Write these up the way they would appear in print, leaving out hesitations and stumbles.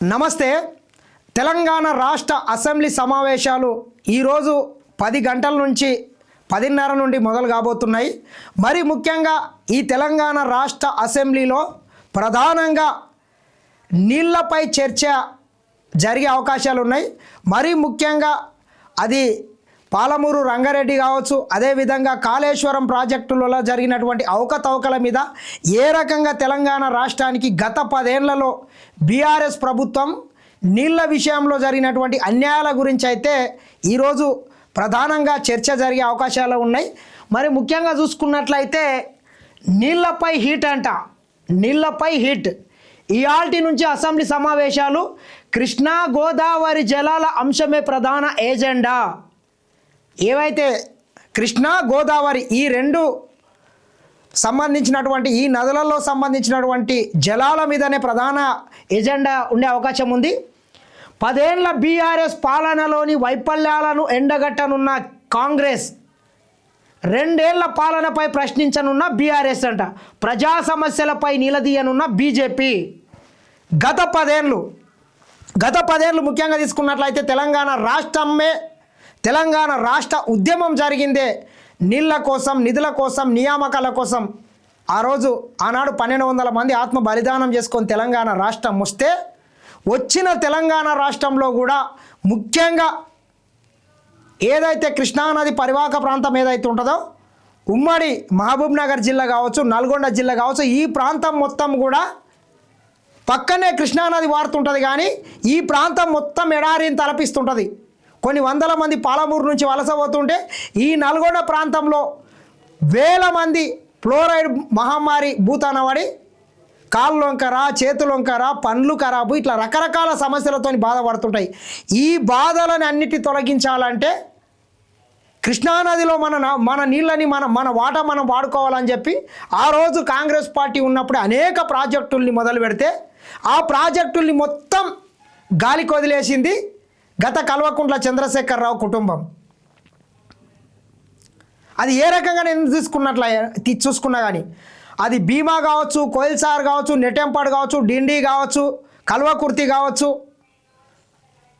నమస్తే. తెలంగాణ రాష్ట్ర అసెంబ్లీ సమావేశాలు ఈరోజు 10 గంటల నుంచి 10:30 నుండి మొదలు కాబోతున్నాయి. మరి ముఖ్యంగా ఈ తెలంగాణ రాష్ట్ర అసెంబ్లీలో ప్రధానంగా నీళ్లపై చర్చ జరిగే అవకాశాలు ఉన్నాయి. మరి ముఖ్యంగా అది పాలమూరు రంగారెడ్డి కావచ్చు, అదేవిధంగా కాళేశ్వరం ప్రాజెక్టులలో జరిగినటువంటి అవకతవకల మీద ఏ రకంగా తెలంగాణ రాష్ట్రానికి గత 10 ఏళ్లలో బీఆర్ఎస్ ప్రభుత్వం నీళ్ల విషయంలో జరిగినటువంటి అన్యాయాల గురించి అయితే ఈరోజు ప్రధానంగా చర్చ జరిగే అవకాశాలు ఉన్నాయి. మరి ముఖ్యంగా చూసుకున్నట్లయితే నీళ్లపై హీట్ అంట, నీళ్లపై హీట్. ఇయాల్టి నుంచి అసెంబ్లీ సమావేశాలు కృష్ణా గోదావరి జలాల అంశమే ప్రధాన ఎజెండా. ఏవైతే కృష్ణా గోదావరి ఈ రెండు సంబంధించినటువంటి ఈ నదులలో సంబంధించినటువంటి జలాల మీదనే ప్రధాన ఎజెండా ఉండే అవకాశం ఉంది. 10 ఏళ్ల బీఆర్ఎస్ పాలనలోని వైఫల్యాలను ఎండగట్టనున్న కాంగ్రెస్, 2 ఏళ్ల పాలనపై ప్రశ్నించనున్న బీఆర్ఎస్ అంట, ప్రజా సమస్యలపై నిలదీయనున్న బీజేపీ. గత 10 ఏళ్ళు ముఖ్యంగా తీసుకున్నట్లయితే తెలంగాణ రాష్ట్ర ఉద్యమం జరిగిందే నీళ్ల కోసం, నిధుల కోసం, నియామకాల కోసం. ఆ రోజు ఆనాడు 1200 మంది ఆత్మ బలిదానం చేసుకొని తెలంగాణ రాష్ట్రం వస్తే, వచ్చిన తెలంగాణ రాష్ట్రంలో కూడా ముఖ్యంగా ఏదైతే కృష్ణానది పరివాహక ప్రాంతం ఏదైతే ఉంటుందో, ఉమ్మడి మహబూబ్ నగర్ జిల్లా కావచ్చు, నల్గొండ జిల్లా కావచ్చు, ఈ ప్రాంతం మొత్తం కూడా పక్కనే కృష్ణానది వారుతుంటుంది. కానీ ఈ ప్రాంతం మొత్తం ఎడారిని తలపిస్తుంటుంది. కొన్ని వందల మంది పాలమూరు నుంచి వలస పోతుంటే ఈ నల్గొండ ప్రాంతంలో వేల మంది ఫ్లోరైడ్ మహమ్మారి భూతానవాడి కాళ్ళు వంకర, చేతులు వంకర, పండ్లు ఖరాబు, ఇట్లా రకరకాల సమస్యలతో బాధపడుతుంటాయి. ఈ బాధలను అన్నిటి తొలగించాలంటే కృష్ణానదిలో మన నీళ్ళని మన వాటా మనం వాడుకోవాలని చెప్పి ఆ రోజు కాంగ్రెస్ పార్టీ ఉన్నప్పుడు అనేక ప్రాజెక్టుల్ని మొదలు పెడితే ఆ ప్రాజెక్టుల్ని మొత్తం గాలికి వదిలేసింది గత కల్వకుంట్ల చంద్రశేఖరరావు కుటుంబం. అది ఏ రకంగా నేను చూసుకున్నా కానీ అది భీమా కావచ్చు, కోయిల్సార్ కావచ్చు, నెట్టెంపాడు కావచ్చు, డిండి కావచ్చు, కల్వకుర్తి కావచ్చు,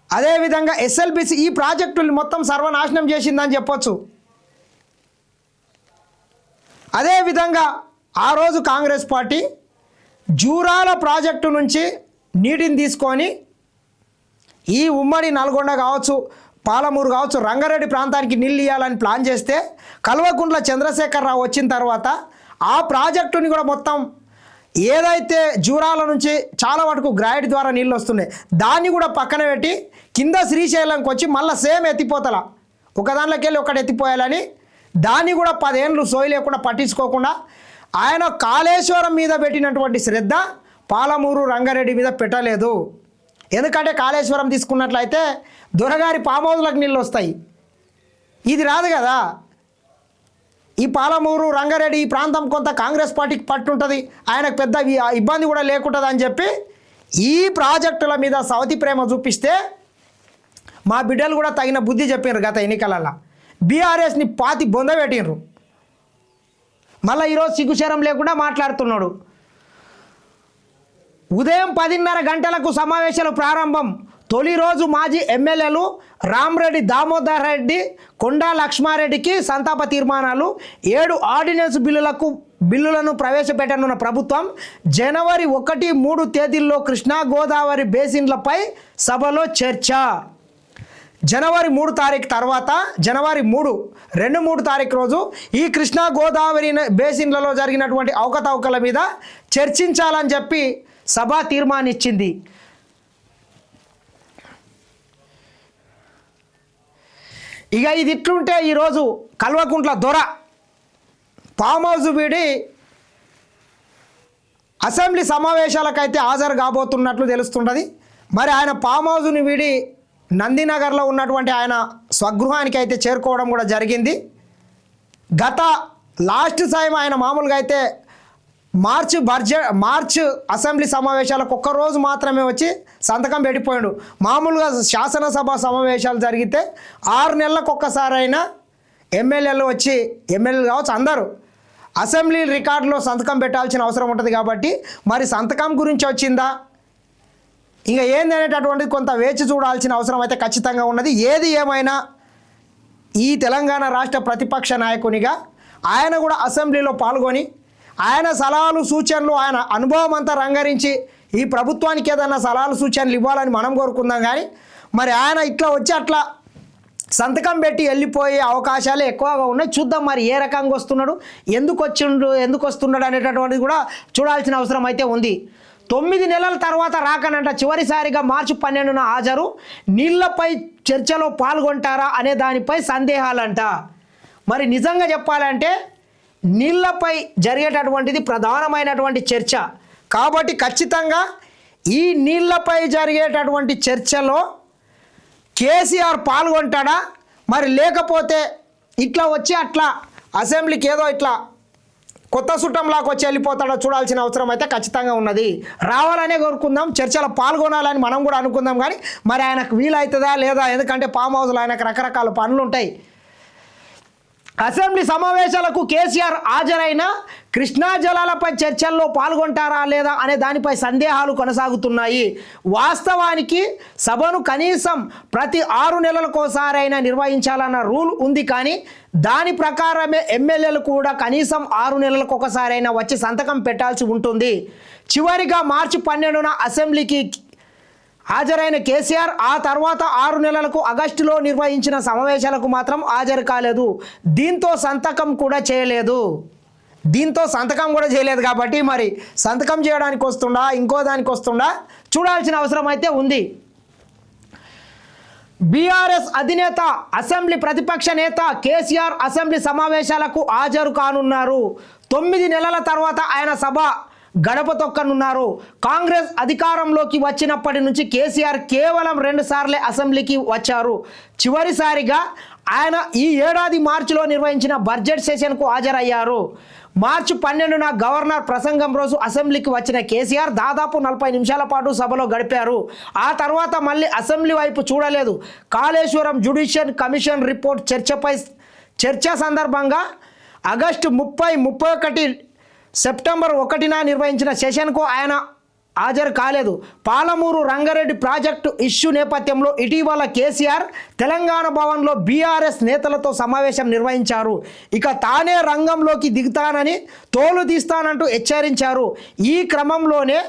అదేవిధంగా ఎస్ఎల్బిసి, ఈ ప్రాజెక్టులు మొత్తం సర్వనాశనం చేసిందని చెప్పొచ్చు. అదేవిధంగా ఆ రోజు కాంగ్రెస్ పార్టీ జూరాల ప్రాజెక్టు నుంచి నీటిని తీసుకొని ఈ ఉమ్మడి నల్గొండ కావచ్చు, పాలమూరు కావచ్చు, రంగారెడ్డి ప్రాంతానికి నీళ్ళు ఇవ్వాలని ప్లాన్ చేస్తే కల్వకుంట్ల చంద్రశేఖరరావు వచ్చిన తర్వాత ఆ ప్రాజెక్టుని కూడా మొత్తం ఏదైతే జూరాల నుంచి చాలా వరకు గ్రాయిడ్ ద్వారా నీళ్ళు వస్తున్నాయి దాన్ని కూడా పక్కన పెట్టి కింద శ్రీశైలంకి వచ్చి మళ్ళీ సేమ్ ఎత్తిపోతల ఒకదానిలోకి వెళ్ళి ఒకటి ఎత్తిపోయాలని దాన్ని కూడా 10 ఏళ్ళు సోయి లేకుండా పట్టించుకోకుండా ఆయన కాళేశ్వరం మీద పెట్టినటువంటి శ్రద్ధ పాలమూరు రంగారెడ్డి మీద పెట్టలేదు. ఎందుకంటే కాళేశ్వరం తీసుకున్నట్లయితే దొరగారి ఫామ్ హౌస్లకు నీళ్ళు వస్తాయి, ఇది రాదు కదా. ఈ పాలమూరు రంగారెడ్డి ఈ ప్రాంతం కొంత కాంగ్రెస్ పార్టీకి పట్టుంటుంది, ఆయనకు పెద్ద ఇబ్బంది కూడా లేకుంటుంది అని చెప్పి ఈ ప్రాజెక్టుల మీద సవతి ప్రేమ చూపిస్తే మా బిడ్డలు కూడా తగిన బుద్ధి చెప్పినారు. గత ఎన్నికలలో బీఆర్ఎస్ని పాతి బొంద పెట్టినరు. మళ్ళీ ఈరోజు సిగ్గుశరం లేకుండా మాట్లాడుతున్నాడు. ఉదయం 10:30 గంటలకు సమావేశాలు ప్రారంభం. తొలి రోజు మాజీ ఎమ్మెల్యేలు రామరెడ్డి దామోదర్ రెడ్డి, కొండా లక్ష్మారెడ్డికి సంతాప తీర్మానాలు. 7 ఆర్డినెన్స్ బిల్లులను ప్రవేశపెట్టనున్న ప్రభుత్వం. జనవరి 1, 3 తేదీల్లో కృష్ణా గోదావరి బేసిన్లపై సభలో చర్చ. జనవరి 3 తారీఖు తర్వాత జనవరి 3 తారీఖు రోజు ఈ కృష్ణా గోదావరి బేసిన్లలో జరిగినటువంటి అవకతవకల మీద చర్చించాలని చెప్పి సభ తీర్మానిచ్చింది. ఇక ఇది ఇట్లుంటే ఈరోజు కల్వకుంట్ల దొర ఫామ్ హౌస్ వీడి అసెంబ్లీ సమావేశాలకైతే హాజరు కాబోతున్నట్లు తెలుస్తుంటుంది. మరి ఆయన ఫామ్ హౌస్ని వీడి నందినగర్లో ఉన్నటువంటి ఆయన స్వగృహానికి అయితే చేరుకోవడం కూడా జరిగింది. గత లాస్ట్ టైం ఆయన మామూలుగా అయితే మార్చ్ అసెంబ్లీ సమావేశాలకు ఒక్కరోజు మాత్రమే వచ్చి సంతకం పెట్టిపోయాడు. మామూలుగా శాసనసభ సమావేశాలు జరిగితే 6 నెలలకు ఒక్కసారైనా ఎమ్మెల్యేలు వచ్చి, ఎమ్మెల్యేలు కావచ్చు అందరూ అసెంబ్లీ రికార్డులో సంతకం పెట్టాల్సిన అవసరం ఉంటుంది. కాబట్టి మరి సంతకం గురించి వచ్చిందా, ఇంకా ఏంది అనేటటువంటిది కొంత వేచి చూడాల్సిన అవసరం అయితే ఖచ్చితంగా ఉన్నది. ఏది ఏమైనా ఈ తెలంగాణ రాష్ట్ర ప్రతిపక్ష నాయకునిగా ఆయన కూడా అసెంబ్లీలో పాల్గొని ఆయన సలహాలు సూచనలు ఆయన అనుభవం అంతా రంగరించి ఈ ప్రభుత్వానికి ఏదైనా సలహాలు సూచనలు ఇవ్వాలని మనం కోరుకుందాం. కానీ మరి ఆయన ఇట్లా వచ్చి అట్లా సంతకం పెట్టి వెళ్ళిపోయే అవకాశాలు ఎక్కువగా ఉన్నాయి. చూద్దాం మరి ఏ రకంగా వస్తున్నాడు, ఎందుకు వస్తున్నాడు అనేటటువంటిది కూడా చూడాల్సిన అవసరం అయితే ఉంది. 9 నెలల తర్వాత రాకనంట చివరిసారిగా మార్చి 12న హాజరు, నీళ్లపై చర్చలో పాల్గొంటారా అనే దానిపై సందేహాలంట. మరి నిజంగా చెప్పాలంటే నీళ్లపై జరిగేటటువంటిది ప్రధానమైనటువంటి చర్చ కాబట్టి ఖచ్చితంగా ఈ నీళ్లపై జరిగేటటువంటి చర్చలో కేసీఆర్ పాల్గొంటాడా, మరి లేకపోతే ఇట్లా వచ్చి అట్లా అసెంబ్లీకి ఏదో ఇట్లా కొత్త సుట్టంలాగా వచ్చి వెళ్ళిపోతాడో చూడాల్సిన అవసరం అయితే ఖచ్చితంగా ఉన్నది. రావాలనే కోరుకుందాం, చర్చలో పాల్గొనాలని మనం కూడా అనుకుందాం. కానీ మరి ఆయనకు వీలవుతుందా లేదా, ఎందుకంటే ఫామ్ హౌస్లో ఆయనకు రకరకాల పనులు ఉంటాయి. అసెంబ్లీ సమావేశాలకు కేసీఆర్ హాజరైన కృష్ణా జలాలపై చర్చల్లో పాల్గొంటారా లేదా అనే దానిపై సందేహాలు కొనసాగుతున్నాయి. వాస్తవానికి సభను కనీసం ప్రతి 6 నెలలకోసారైనా నిర్వహించాలన్న రూల్ ఉంది. కానీ దాని ప్రకారమే ఎమ్మెల్యేలు కూడా కనీసం 6 నెలలకు ఒకసారైనా వచ్చి సంతకం పెట్టాల్సి ఉంటుంది. చివరిగా మార్చి 12న అసెంబ్లీకి హాజరైన కేసీఆర్ ఆ తర్వాత 6 నెలలకు ఆగస్టులో నిర్వహించిన సమావేశాలకు మాత్రం హాజరు కాలేదు. దీంతో సంతకం కూడా చేయలేదు కాబట్టి మరి సంతకం చేయడానికి వస్తుండా ఇంకో దానికి వస్తుండా చూడాల్సిన అవసరం అయితే ఉంది. బీఆర్ఎస్ అధినేత అసెంబ్లీ ప్రతిపక్ష నేత కేసీఆర్ అసెంబ్లీ సమావేశాలకు హాజరు కానున్నారు. 9 నెలల తర్వాత ఆయన సభ గడప తొక్కనున్నారు. కాంగ్రెస్ అధికారంలోకి వచ్చినప్పటి నుంచి కేసీఆర్ కేవలం 2 సార్లే అసెంబ్లీకి వచ్చారు. చివరిసారిగా ఆయన ఈ ఏడాది మార్చిలో నిర్వహించిన బడ్జెట్ సెషన్కు హాజరయ్యారు. మార్చి 12న గవర్నర్ ప్రసంగం రోజు అసెంబ్లీకి వచ్చిన కేసీఆర్ దాదాపు 40 నిమిషాల పాటు సభలో గడిపారు. ఆ తర్వాత మళ్ళీ అసెంబ్లీ వైపు చూడలేదు. కాళేశ్వరం జ్యుడిషియల్ కమిషన్ రిపోర్ట్ చర్చ సందర్భంగా ఆగస్టు 30, 31, సెప్టెంబర్ 1న నిర్వహించిన సెషన్కు ఆయన హాజరు కాలేదు. పాలమూరు రంగారెడ్డి ప్రాజెక్టు ఇష్యూ నేపథ్యంలో ఇటీవల కేసీఆర్ తెలంగాణ భవన్లో బీఆర్ఎస్ నేతలతో సమావేశం నిర్వహించారు. ఇక తానే రంగంలోకి దిగుతానని తోలు తీస్తానంటూ హెచ్చరించారు. ఈ క్రమంలోనే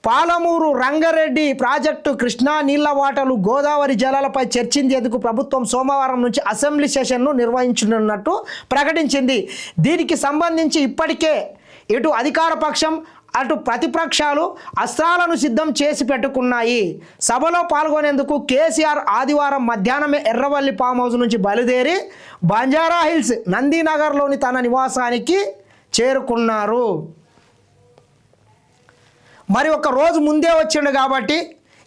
పాలమూరు రంగారెడ్డి ప్రాజెక్టు కృష్ణా నీళ్ల వాటలు గోదావరి జలాలపై చర్చించేందుకు ప్రభుత్వం సోమవారం నుంచి అసెంబ్లీ సెషన్ను నిర్వహించనున్నట్టు ప్రకటించింది. దీనికి సంబంధించి ఇప్పటికే ఇటు అధికార పక్షం అటు ప్రతిపక్షాలు అస్త్రాలను సిద్ధం చేసి పెట్టుకున్నాయి. సభలో పాల్గొనేందుకు కేసీఆర్ ఆదివారం మధ్యాహ్నమే ఎర్రవల్లి ఫామ్ హౌస్ నుంచి బయలుదేరి బంజారా హిల్స్ నందినగర్లోని తన నివాసానికి చేరుకున్నారు. మరి ఒక రోజు ముందే వచ్చిండు కాబట్టి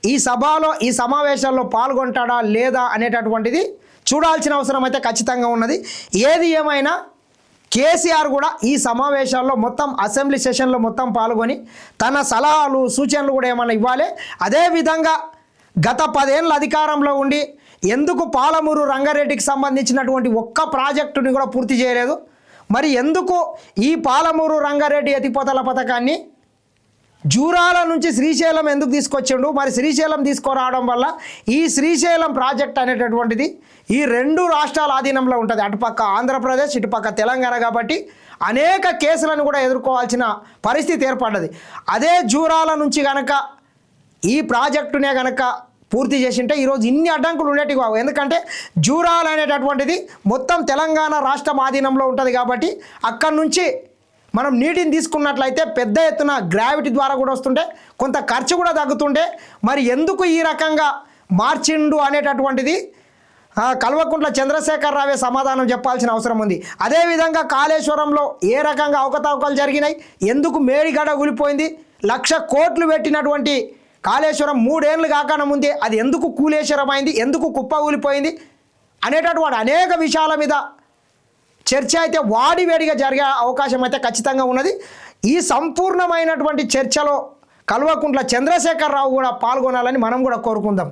ఈ సమావేశాల్లో పాల్గొంటాడా లేదా అనేటటువంటిది చూడాల్సిన అవసరం అయితే ఖచ్చితంగా ఉన్నది. ఏది ఏమైనా కేసీఆర్ కూడా ఈ సమావేశాల్లో మొత్తం అసెంబ్లీ సెషన్లో మొత్తం పాల్గొని తన సలహాలు సూచనలు కూడా ఏమైనా ఇవ్వాలి. అదేవిధంగా గత 10 ఏళ్ళ అధికారంలో ఉండి ఎందుకు పాలమూరు రంగారెడ్డికి సంబంధించినటువంటి ఒక్క ప్రాజెక్టుని కూడా పూర్తి చేయలేదు, మరి ఎందుకు ఈ పాలమూరు రంగారెడ్డి ఎత్తిపోతల పథకాన్ని జూరాల నుంచి శ్రీశైలం ఎందుకు తీసుకొచ్చిండు, మరి శ్రీశైలం తీసుకురావడం వల్ల ఈ శ్రీశైలం ప్రాజెక్ట్ అనేటటువంటిది ఈ 2 రాష్ట్రాల ఆధీనంలో ఉంటుంది. అటుపక్క ఆంధ్రప్రదేశ్ ఇటుపక్క తెలంగాణ కాబట్టి అనేక కేసులను కూడా ఎదుర్కోవాల్సిన పరిస్థితి ఏర్పడ్డది. అదే జూరాల నుంచి కనుక ఈ ప్రాజెక్టునే కనుక పూర్తి చేసింటే ఈరోజు ఇన్ని అడ్డంకులు ఉండేటివి కావు. ఎందుకంటే జూరాల అనేటటువంటిది మొత్తం తెలంగాణ రాష్ట్రం ఆధీనంలో ఉంటుంది కాబట్టి అక్కడి నుంచి మనం నీటిని తీసుకున్నట్లయితే పెద్ద ఎత్తున గ్రావిటీ ద్వారా కూడా వస్తుంటే కొంత ఖర్చు కూడా తగ్గుతుంటే మరి ఎందుకు ఈ రకంగా మార్చిండు అనేటటువంటిది కల్వకుంట్ల చంద్రశేఖర్ రావే సమాధానం చెప్పాల్సిన అవసరం ఉంది. అదేవిధంగా కాళేశ్వరంలో ఏ రకంగా అవకతవకలు జరిగినాయి, ఎందుకు మేడిగడ కూలిపోయింది, 1,00,000 కోట్లు పెట్టినటువంటి కాళేశ్వరం 3 ఏళ్ళు కాకుండా ముందే అది ఎందుకు కూలేశ్వరం అయింది, ఎందుకు కుప్ప కూలిపోయింది అనేటటువంటి అనేక విషయాల మీద చర్చ అయితే వాడివేడిగా జరిగే అవకాశం అయితే ఖచ్చితంగా ఉన్నది. ఈ సంపూర్ణమైనటువంటి చర్చలో కల్వకుంట్ల చంద్రశేఖర్ రావు కూడా పాల్గొనాలని మనం కూడా కోరుకుందాం.